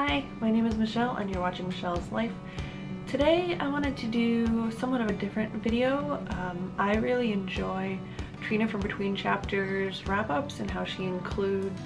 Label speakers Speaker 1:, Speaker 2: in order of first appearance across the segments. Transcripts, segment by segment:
Speaker 1: Hi, my name is Michelle and you're watching Michelle's Life. Today I wanted to do somewhat of a different video. I really enjoy Trina from Between Chapters wrap-ups and how she includes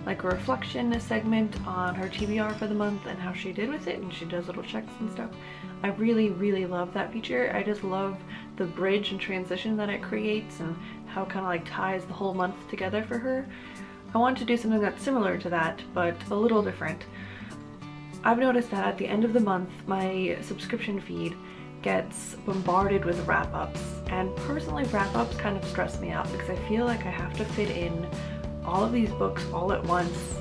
Speaker 1: like a reflection segment on her TBR for the month and how she did with it, and she does little checks and stuff. I really love that feature. I just love the bridge and transition that it creates and how it kind of like ties the whole month together for her. I want to do something that's similar to that, but a little different. I've noticed that at the end of the month, my subscription feed gets bombarded with wrap-ups, and personally wrap-ups kind of stress me out because I feel like I have to fit in all of these books all at once,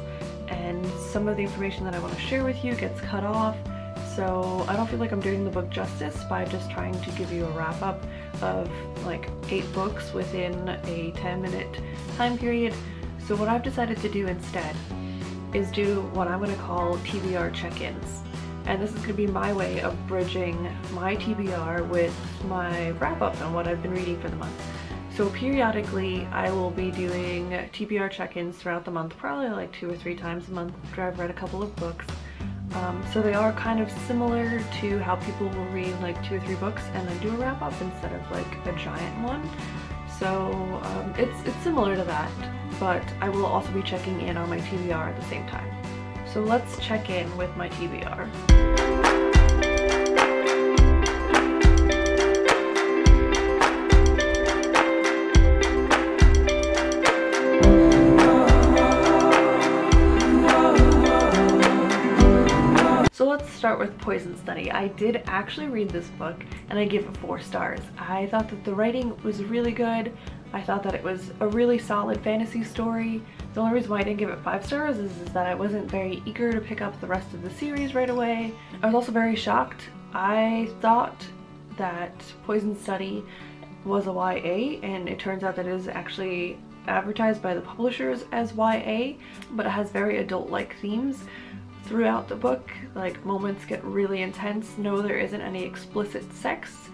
Speaker 1: and some of the information that I want to share with you gets cut off, so I don't feel like I'm doing the book justice by just trying to give you a wrap-up of like 8 books within a 10-minute time period. So what I've decided to do instead is do what I'm going to call TBR check-ins. And this is going to be my way of bridging my TBR with my wrap-up on what I've been reading for the month. So periodically I will be doing TBR check-ins throughout the month, probably like 2 or 3 times a month after I've read a couple of books. So they are kind of similar to how people will read like 2 or 3 books and then do a wrap-up instead of like a giant one. So it's similar to that, but I will also be checking in on my TBR at the same time. So let's check in with my TBR. So let's start with Poison Study. I did actually read this book and I give it 4 stars. I thought that the writing was really good. I thought that it was a really solid fantasy story. The only reason why I didn't give it 5 stars is that I wasn't very eager to pick up the rest of the series right away. I was also very shocked. I thought that Poison Study was a YA, and it turns out that it is actually advertised by the publishers as YA, but it has very adult-like themes throughout the book. Like, moments get really intense. No, there isn't any explicit sex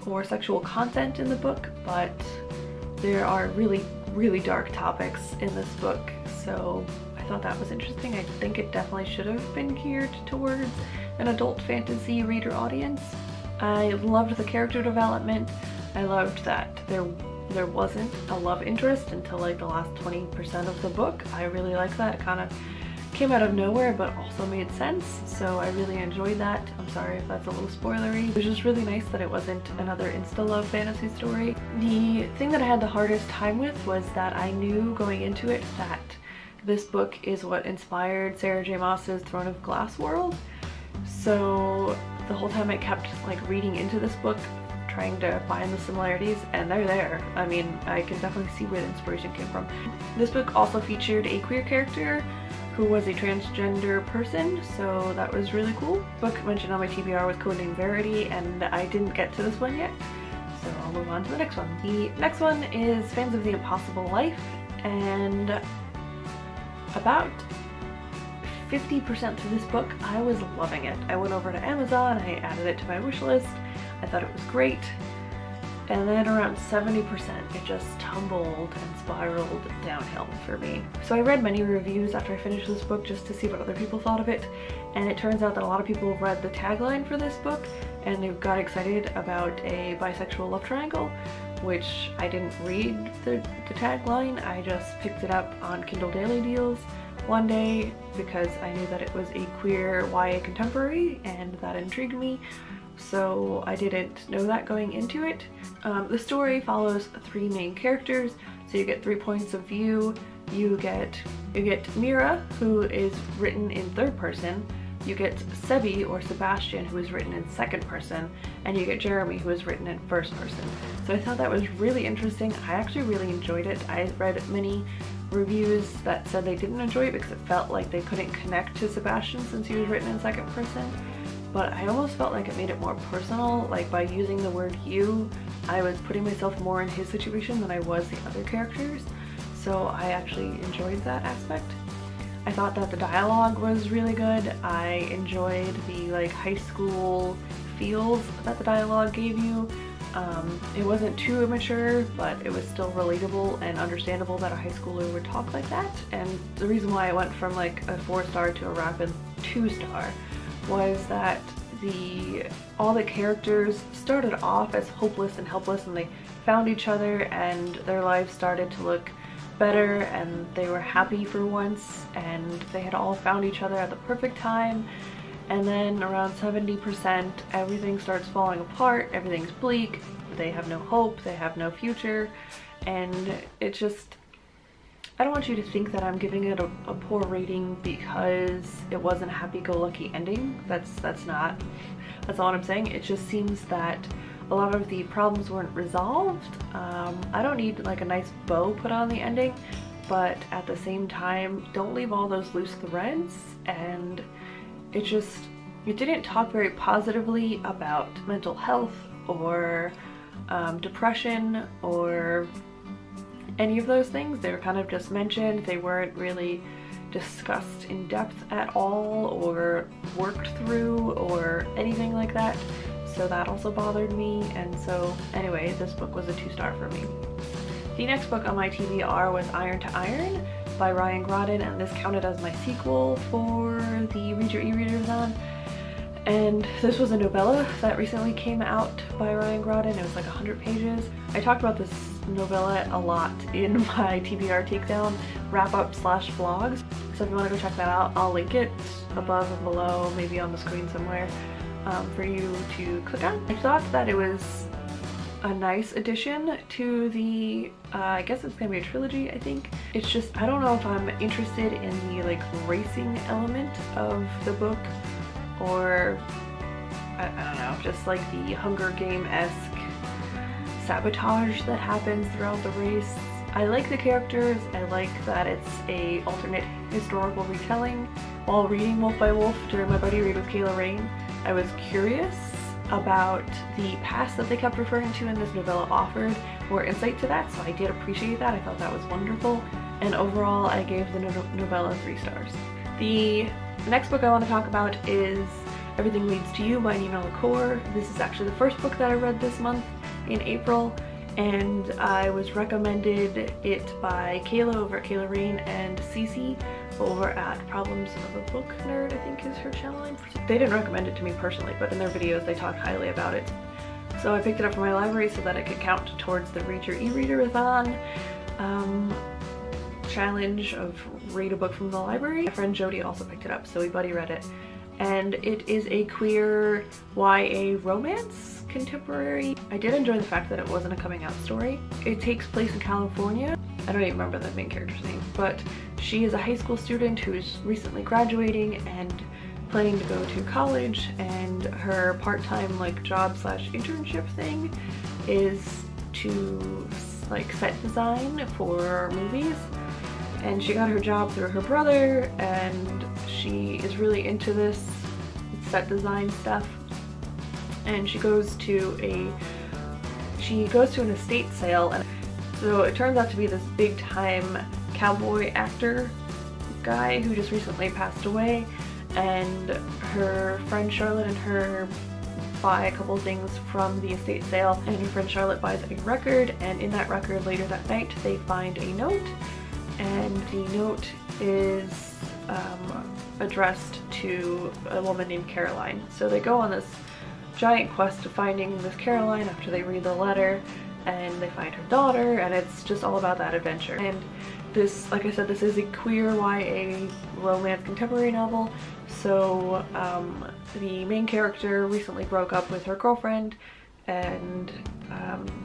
Speaker 1: or sexual content in the book, but there are really dark topics in this book, so I thought that was interesting. I think it definitely should have been geared towards an adult fantasy reader audience. I loved the character development. I loved that there wasn't a love interest until like the last 20% of the book. I really liked that. It kind of came out of nowhere but also made sense, so I really enjoyed that. I'm sorry if that's a little spoilery. It was just really nice that it wasn't another insta-love fantasy story. The thing that I had the hardest time with was that I knew going into it that this book is what inspired Sarah J. Maas's Throne of Glass world, so the whole time I kept like reading into this book trying to find the similarities, and they're there. I mean, I can definitely see where the inspiration came from. This book also featured a queer character who was a transgender person, so that was really cool. The book mentioned on my TBR was Codename Verity, and I didn't get to this one yet, so I'll move on to the next one. The next one is Fans of the Impossible Life, and about 50% through this book, I was loving it. I went over to Amazon, I added it to my wish list, I thought it was great, and then around 70% it just tumbled and spiraled downhill for me. So I read many reviews after I finished this book just to see what other people thought of it, and it turns out that a lot of people read the tagline for this book and they got excited about a bisexual love triangle, which I didn't read the tagline. I just picked it up on Kindle Daily Deals one day because I knew that it was a queer YA contemporary and that intrigued me. So I didn't know that going into it. The story follows 3 main characters, so you get 3 points of view. You get Mira, who is written in 3rd person, you get Sebi or Sebastian, who is written in 2nd person, and you get Jeremy, who is written in 1st person. So I thought that was really interesting. I actually really enjoyed it. I read many reviews that said they didn't enjoy it because it felt like they couldn't connect to Sebastian since he was written in 2nd person. But I almost felt like it made it more personal. Like, by using the word you, I was putting myself more in his situation than I was the other characters. So I actually enjoyed that aspect. I thought that the dialogue was really good. I enjoyed the like high school feels that the dialogue gave you. It wasn't too immature, but it was still relatable and understandable that a high schooler would talk like that. And the reason why I went from like a 4-star to a rapid 2-star was that all the characters started off as hopeless and helpless, and they found each other and their lives started to look better and they were happy for once, and they had all found each other at the perfect time. And then around 70% everything starts falling apart, everything's bleak, they have no hope, they have no future, and it just, I don't want you to think that I'm giving it a poor rating because it wasn't a happy-go-lucky ending. That's not what I'm saying. It just seems that a lot of the problems weren't resolved. I don't need like a nice bow put on the ending, but at the same time, don't leave all those loose threads. And it didn't talk very positively about mental health or depression or any of those things. They were kind of just mentioned. They weren't really discussed in depth at all or worked through or anything like that. So that also bothered me. And so anyway, this book was a 2-star for me. The next book on my TBR was Iron to Iron by Ryan Grodin, and this counted as my sequel for the Read Your E-Readerathon. And this was a novella that recently came out by Ryan Grodin. It was like 100 pages. I talked about this novella a lot in my TBR Takedown wrap-up / vlogs. So if you want to go check that out, I'll link it above and below, maybe on the screen somewhere, for you to click on. I thought that it was a nice addition to the, I guess it's gonna be a trilogy, I think. It's just, I don't know if I'm interested in the like racing element of the book, or I don't know, just like the Hunger Game-esque sabotage that happens throughout the race. I like the characters, I like that it's a alternate historical retelling. While reading Wolf by Wolf during my Buddy Read with Kayla Rain, I was curious about the past that they kept referring to in this novella offered more insight to that, so I did appreciate that. I thought that was wonderful, and overall I gave the novella 3 stars. The next book I want to talk about is Everything Leads to You by Nina LaCour. This is actually the first book that I read this month in April, and I was recommended it by Kayla over at Kayla Rain and Cece over at Problems of a Book Nerd, I think is her channel name. They didn't recommend it to me personally, but in their videos they talked highly about it. So I picked it up from my library so that it could count towards the Read Your E-Readerathon challenge of read a book from the library. My friend Jody also picked it up, so we buddy read it. And it is a queer YA romance contemporary. I did enjoy the fact that it wasn't a coming out story. It takes place in California. I don't even remember the main character's name, but she is a high school student who's recently graduating and planning to go to college, and her part-time like job / internship thing is to like set design for movies. And she got her job through her brother, and she is really into this set design stuff. And she goes to an estate sale, and so it turns out to be this big time cowboy actor guy who just recently passed away, and her friend Charlotte and her buy a couple things from the estate sale, and her friend Charlotte buys a record, and in that record later that night they find a note, and the note is addressed to a woman named Caroline. So they go on this giant quest of finding this Caroline after they read the letter, and they find her daughter, and it's just all about that adventure. And this, like I said, this is a queer YA romance contemporary novel. So the main character recently broke up with her girlfriend, and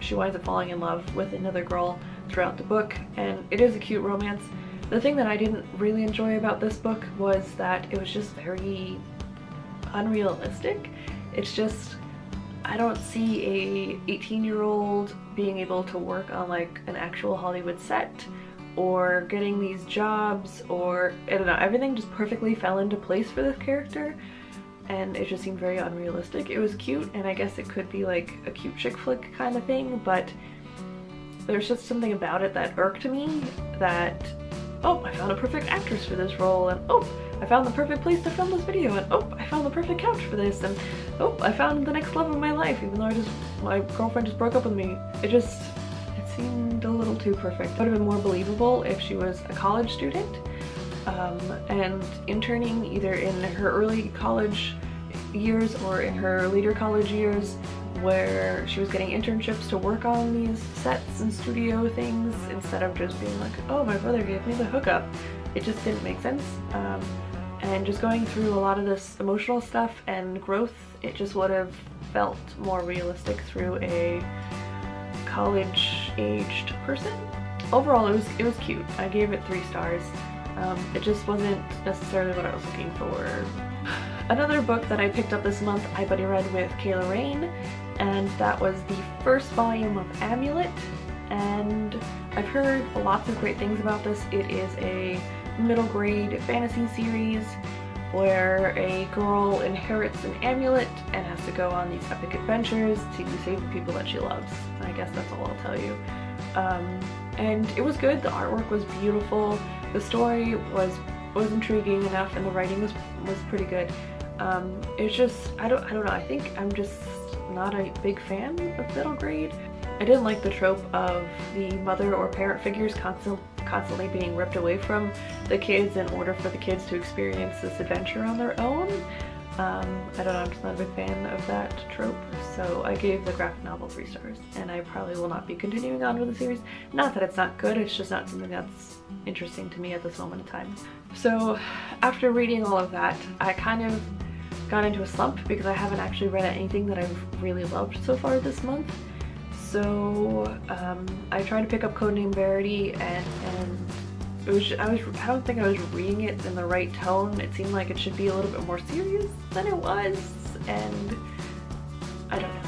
Speaker 1: she winds up falling in love with another girl throughout the book, and it is a cute romance. The thing that I didn't really enjoy about this book was that it was just very unrealistic. It's just, I don't see a 18-year-old being able to work on like an actual Hollywood set or getting these jobs, or I don't know, everything just perfectly fell into place for this character, and it just seemed very unrealistic. It was cute, and I guess it could be like a cute chick flick kind of thing, but there's just something about it that irked me, that oh, I found a perfect actress for this role, and oh, I found the perfect place to film this video, and oh, I found the perfect couch for this, and oh, I found the next love of my life, even though my girlfriend just broke up with me. It seemed a little too perfect. It would have been more believable if she was a college student and interning either in her early college years or in her later college years, where she was getting internships to work on these sets and studio things instead of just being like, oh, my brother gave me the hookup. It just didn't make sense. And just going through a lot of this emotional stuff and growth, it just would have felt more realistic through a college-aged person. Overall, it was cute. I gave it 3 stars. It just wasn't necessarily what I was looking for. Another book that I picked up this month, I buddy read with Kayla Rain, and that was the first volume of Amulet, and I've heard lots of great things about this. It is a middle grade fantasy series where a girl inherits an amulet and has to go on these epic adventures to save the people that she loves. I guess that's all I'll tell you. And it was good. The artwork was beautiful. The story was intriguing enough, and the writing was pretty good. It's just, I don't know, I think I'm just not a big fan of middle grade. I didn't like the trope of the mother or parent figures constantly being ripped away from the kids in order for the kids to experience this adventure on their own. I don't know, I'm just not a big fan of that trope, so I gave the graphic novel 3 stars, and I probably will not be continuing on with the series. Not that it's not good, it's just not something that's interesting to me at this moment in time. So after reading all of that, I kind of got into a slump because I haven't actually read anything that I've really loved so far this month. So I tried to pick up Codename Verity, and it was I don't think I was reading it in the right tone. It seemed like it should be a little bit more serious than it was, and I don't know.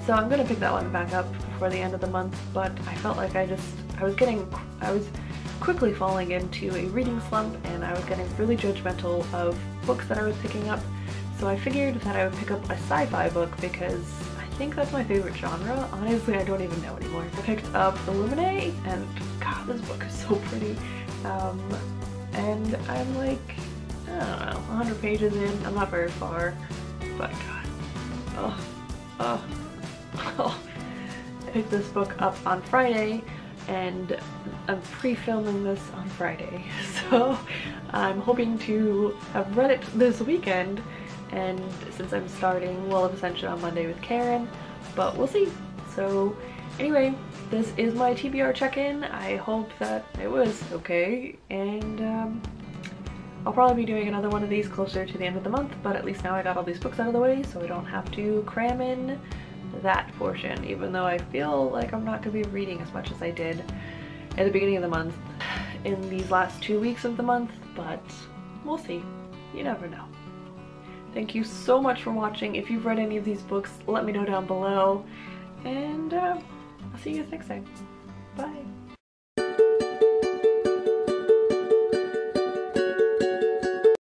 Speaker 1: So I'm gonna pick that one back up before the end of the month, but I felt like I was quickly falling into a reading slump, and I was getting really judgmental of books that I was picking up. So I figured that I would pick up a sci-fi book because I think that's my favorite genre. Honestly, I don't even know anymore. I picked up Illuminae, and god, this book is so pretty. And I'm like, I don't know, 100 pages in. I'm not very far, but god, I picked this book up on Friday, and I'm pre-filming this on Friday, so I'm hoping to have read it this weekend, and since I'm starting Will of Ascension on Monday with Karen, but we'll see. So anyway, this is my TBR check-in. I hope that it was okay, and I'll probably be doing another one of these closer to the end of the month, but at least now I got all these books out of the way, so I don't have to cram in that portion, even though I feel like I'm not going to be reading as much as I did at the beginning of the month in these last 2 weeks of the month, but we'll see. You never know. Thank you so much for watching. If you've read any of these books, let me know down below, and I'll see you guys next time. Bye!